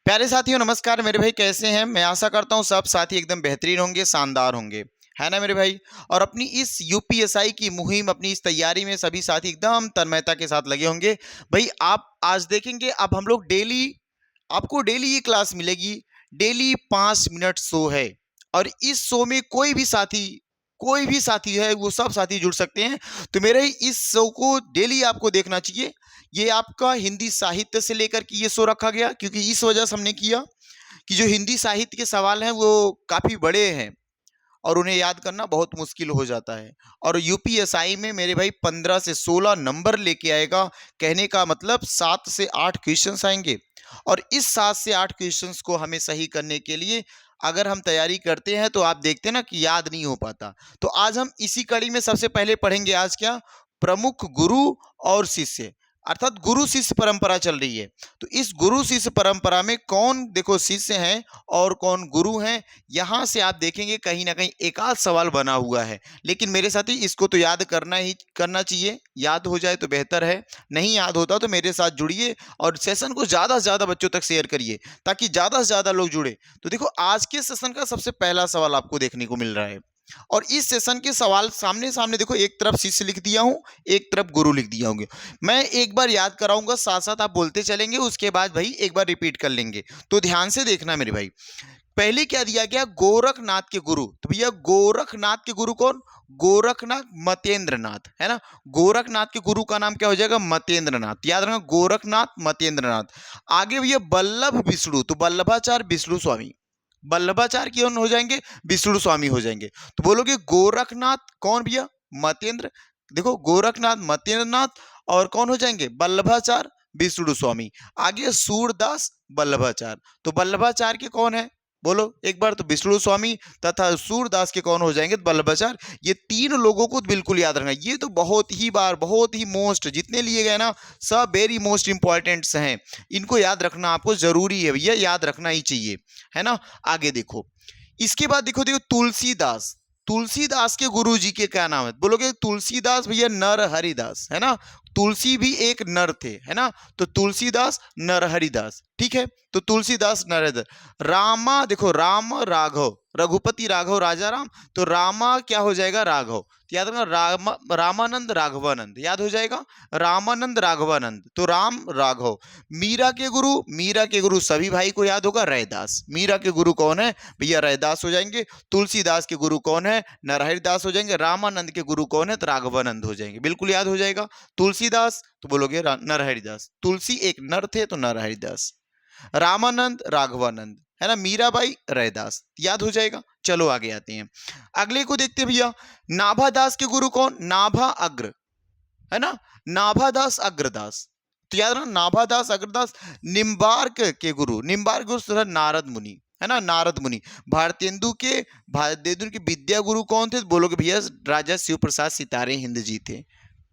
प्यारे साथियों नमस्कार मेरे भाई, कैसे हैं? मैं आशा करता हूँ सब साथी एकदम बेहतरीन होंगे, शानदार होंगे, है ना मेरे भाई। और अपनी इस यूपीएसआई की मुहिम, अपनी इस तैयारी में सभी साथी एकदम तन्मयता के साथ लगे होंगे। भाई आप आज देखेंगे, अब हम लोग डेली, आपको डेली ये क्लास मिलेगी। डेली 5 मिनट शो है और इस शो में कोई भी साथी है, वो सब साथी जुड़ सकते हैं। तो मेरे इस शो को डेली आपको देखना चाहिए। ये आपका हिंदी साहित्य से लेकर के ये शो रखा गया, क्योंकि इस वजह से हमने किया कि जो हिंदी साहित्य के सवाल हैं वो काफी बड़े हैं और उन्हें याद करना बहुत मुश्किल हो जाता है। और यूपीएसआई में मेरे भाई 15 से 16 नंबर लेके आएगा। कहने का मतलब 7 से 8 क्वेश्चंस आएंगे और इस 7 से 8 क्वेश्चंस को हमें सही करने के लिए अगर हम तैयारी करते हैं तो आप देखते हैं ना कि याद नहीं हो पाता। तो आज हम इसी कड़ी में सबसे पहले पढ़ेंगे आज क्या, प्रमुख गुरु और शिष्य, अर्थात गुरु शिष्य परंपरा चल रही है। तो इस गुरु शिष्य परंपरा में कौन देखो शिष्य हैं और कौन गुरु हैं, यहां से आप देखेंगे कहीं ना कहीं एक आध सवाल बना हुआ है। लेकिन मेरे साथी इसको तो याद करना चाहिए, याद हो जाए तो बेहतर है, नहीं याद होता तो मेरे साथ जुड़िए और सेशन को ज्यादा से ज्यादा बच्चों तक शेयर करिए ताकि ज्यादा से ज्यादा लोग जुड़े। तो देखो आज के सेशन का सबसे पहला सवाल आपको देखने को मिल रहा है और इस सेशन के सवाल सामने सामने देखो, एक तरफ शिष्य लिख दिया हूं, एक तरफ गुरु लिख दिया होंगे। मैं एक बार याद कराऊंगा, साथ साथ आप बोलते चलेंगे, उसके बाद भाई एक बार रिपीट कर लेंगे। तो ध्यान से देखना मेरे भाई। पहले क्या दिया गया, गोरखनाथ के गुरु। तो भैया गोरखनाथ के गुरु कौन? गोरखनाथ मतेंद्रनाथ, है ना। गोरखनाथ के गुरु का नाम क्या हो जाएगा? मतेंद्रनाथ। याद रखना, गोरखनाथ मतेंद्रनाथ। आगे भैया वल्लभ विष्णु, तो वल्लभाचार्य विष्णु स्वामी। वल्लभाचार्य कौन हो जाएंगे? विष्णु स्वामी हो जाएंगे। तो बोलोगे गोरखनाथ कौन भैया? मतेंद्र। देखो गोरखनाथ मतेंद्रनाथ और कौन हो जाएंगे? वल्लभाचार्य विष्णु स्वामी। आगे सूरदास वल्लभाचार्य। तो वल्लभाचार्य के कौन है? बोलो एक बार। तो विष्णु स्वामी तथा सूरदास के कौन हो जाएंगे? वल्लभाचार्य। ये तीन लोगों को बिल्कुल याद रखना। ये तो बहुत ही मोस्ट, जितने लिए गए ना सब वेरी मोस्ट इंपॉर्टेंट्स हैं। इनको याद रखना आपको जरूरी है भैया, याद रखना ही चाहिए, है ना। आगे देखो, इसके बाद देखो देखो तुलसीदास। तुलसीदास के गुरु जी के क्या नाम है? बोलोगे तुलसीदास भैया नर हरिदास, है ना। तुलसी भी एक नर थे, है ना। तो तुलसीदास नरहरिदास, ठीक है। तो तुलसीदास नरहरिदास। रामा देखो, राम राघव, रघुपति राघव राजा राम। तो रामा क्या हो जाएगा? राघव। तो याद रखना, रामानंद राघवानंद, याद हो जाएगा, रामानंद राघवानंद। तो राम राघव। मीरा के गुरु सभी भाई को याद होगा, रैदास। मीरा के गुरु कौन है भैया? रैदास हो जाएंगे। तुलसीदास के गुरु कौन है? नरहरिदास हो जाएंगे। रामानंद के गुरु कौन है? तो राघवानंद हो जाएंगे। बिल्कुल याद हो जाएगा। तुलसीदास तो बोलोगे नरहरिदास। तुलसी एक नर थे तो नरहरिदास। रामानंद राघवानंद, है ना। मीराबाई रैदास, याद हो जाएगा। चलो आगे आते हैं, अगले को देखते हैं भैया। नाभादास के गुरु कौन? नाभा अग्र, है ना। नाभादास अग्रदास। तो याद रखना, नाभादास अग्रदास। निम्बार्क के गुरु, नारद मुनि, है ना, नारद मुनि। भारतेंदु के विद्या गुरु कौन थे? बोलोगे भैया राजा शिव प्रसाद सितारे हिंद जी थे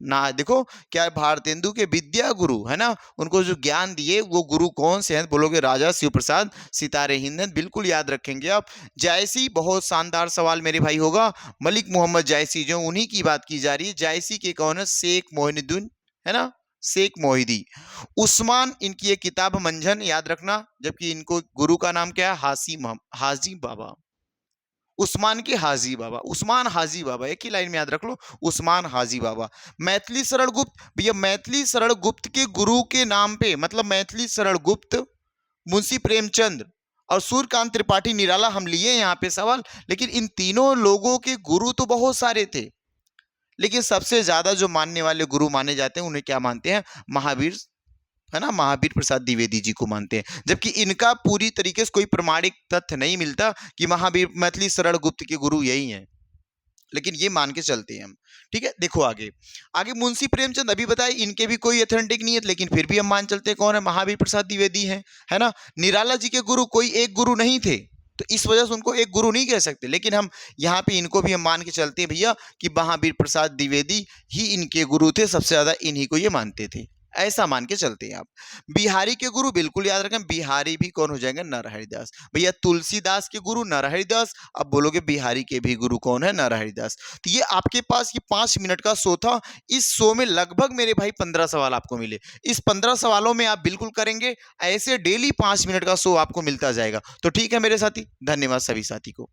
ना। देखो क्या है, भारतेंदु के विद्या गुरु, है ना, उनको जो ज्ञान दिए वो गुरु कौन से हैं? बोलोगे राजा शिव प्रसाद सितारे हिंद हैं। बिल्कुल याद रखेंगे आप। जायसी, बहुत शानदार सवाल मेरे भाई होगा। मलिक मोहम्मद जायसी, जो उन्हीं की बात की जा रही है। जायसी के कौन है? शेख मोइनुद्दीन, है ना, शेख मोहिदी। उस्मान, इनकी एक किताब मंझन, याद रखना। जबकि इनको गुरु का नाम क्या है? हाजी बाबा। उस्मान के हाजी बाबा, उस्मान हाजी बाबा, एक ही लाइन में याद रख लो, उस्मान हाजी बाबा। मैथिली शरण गुप्त भैया, मैथिली शरण गुप्त के गुरु के नाम पे, मतलब मैथिली शरण गुप्त, मुंशी प्रेमचंद और सूर्यकांत त्रिपाठी निराला हम लिए यहाँ पे सवाल। लेकिन इन तीनों लोगों के गुरु तो बहुत सारे थे, लेकिन सबसे ज्यादा जो मानने वाले गुरु माने जाते हैं उन्हें क्या मानते हैं? महावीर, है ना, महावीर प्रसाद द्विवेदी जी को मानते हैं। जबकि इनका पूरी तरीके से कोई प्रमाणिक तथ्य नहीं मिलता कि महावीर मैथिली शरण गुप्त के गुरु यही हैं, लेकिन ये मान के चलते हैं हम, ठीक है। देखो आगे, आगे मुंशी प्रेमचंद अभी बताए, इनके भी कोई ऑथेंटिक नहीं है, लेकिन फिर भी हम मान चलते हैं कौन है? महावीर प्रसाद द्विवेदी हैं, है ना। निराला जी के गुरु कोई एक गुरु नहीं थे, तो इस वजह से उनको एक गुरु नहीं कह सकते, लेकिन हम यहाँ पे इनको भी हम मान के चलते हैं भैया कि महावीर प्रसाद द्विवेदी ही इनके गुरु थे, सबसे ज्यादा इन्हीं को ये मानते थे। ऐसा मान के चलते हैं आप। बिहारी के गुरु बिल्कुल याद रखें, बिहारी भी कौन हो जाएंगे? नरहरि दास। भैया तुलसीदास के गुरु नरहरि दास, अब बोलोगे बिहारी के भी गुरु कौन है? नरहरि दास। तो ये आपके पास ये 5 मिनट का शो था। इस शो में लगभग मेरे भाई 15 सवाल आपको मिले। इस 15 सवालों में आप बिल्कुल करेंगे, ऐसे डेली 5 मिनट का शो आपको मिलता जाएगा। तो ठीक है मेरे साथी, धन्यवाद सभी साथी को।